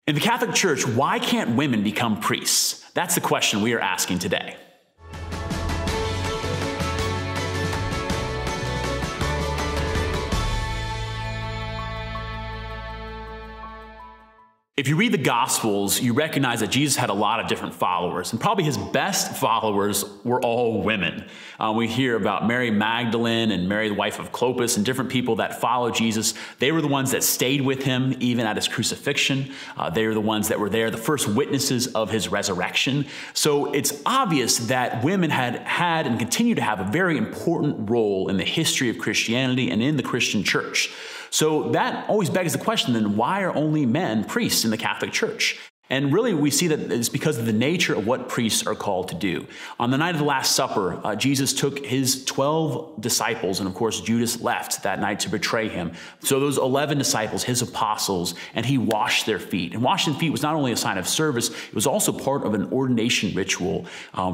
In the Catholic Church, why can't women become priests? That's the question we are asking today. If you read the Gospels, you recognize that Jesus had a lot of different followers, and probably his best followers were all women. We hear about Mary Magdalene and Mary, the wife of Clopas, and different people that followed Jesus. They were the ones that stayed with him even at his crucifixion. They were the ones that were there, the first witnesses of his resurrection. So it's obvious that women had and continue to have a very important role in the history of Christianity and in the Christian church. So that always begs the question, then why are only men priests in the Catholic Church? And really, we see that it's because of the nature of what priests are called to do. On the night of the Last Supper, Jesus took his 12 disciples, and of course, Judas left that night to betray him. So those 11 disciples, his apostles, and he washed their feet. And washing feet was not only a sign of service, it was also part of an ordination ritual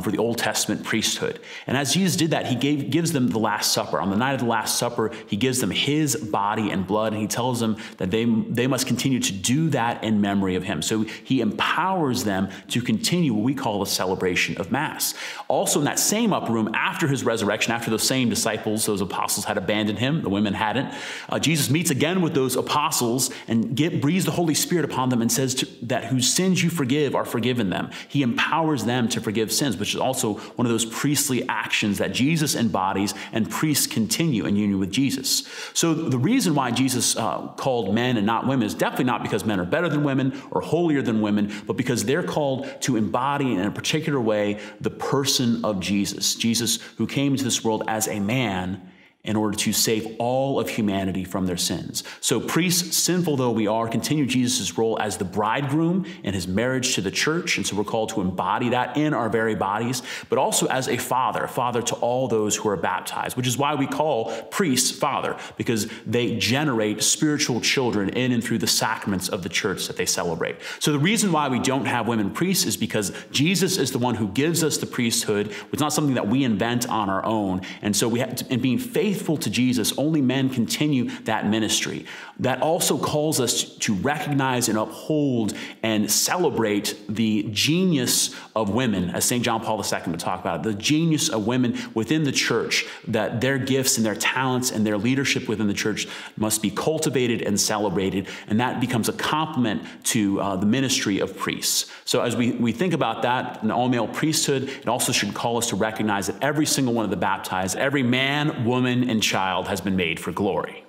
for the Old Testament priesthood. And as Jesus did that, he gives them the Last Supper. On the night of the Last Supper, he gives them his body and blood, and he tells them that they must continue to do that in memory of him. So he empowers them to continue what we call the celebration of Mass. Also in that same upper room, after his resurrection, after those same disciples, those apostles had abandoned him, the women hadn't, Jesus meets again with those apostles and breathes the Holy Spirit upon them and says that whose sins you forgive are forgiven them. He empowers them to forgive sins, which is also one of those priestly actions that Jesus embodies and priests continue in union with Jesus. So the reason why Jesus called men and not women is definitely not because men are better than women or holier than women, but because they're called to embody in a particular way the person of Jesus. Jesus who came into this world as a man in order to save all of humanity from their sins. So priests, sinful though we are, continue Jesus' role as the bridegroom in his marriage to the church, and so we're called to embody that in our very bodies, but also as a father to all those who are baptized, which is why we call priests father, because they generate spiritual children in and through the sacraments of the church that they celebrate. So the reason why we don't have women priests is because Jesus is the one who gives us the priesthood. It's not something that we invent on our own, and so we have to, in being faithful to Jesus, only men continue that ministry. That also calls us to recognize and uphold and celebrate the genius of women, as St. John Paul II would talk about, the genius of women within the church, that their gifts and their talents and their leadership within the church must be cultivated and celebrated, and that becomes a complement to the ministry of priests. So as we think about that, an all-male priesthood, it also should call us to recognize that every single one of the baptized, every man, woman, and child has been made for glory.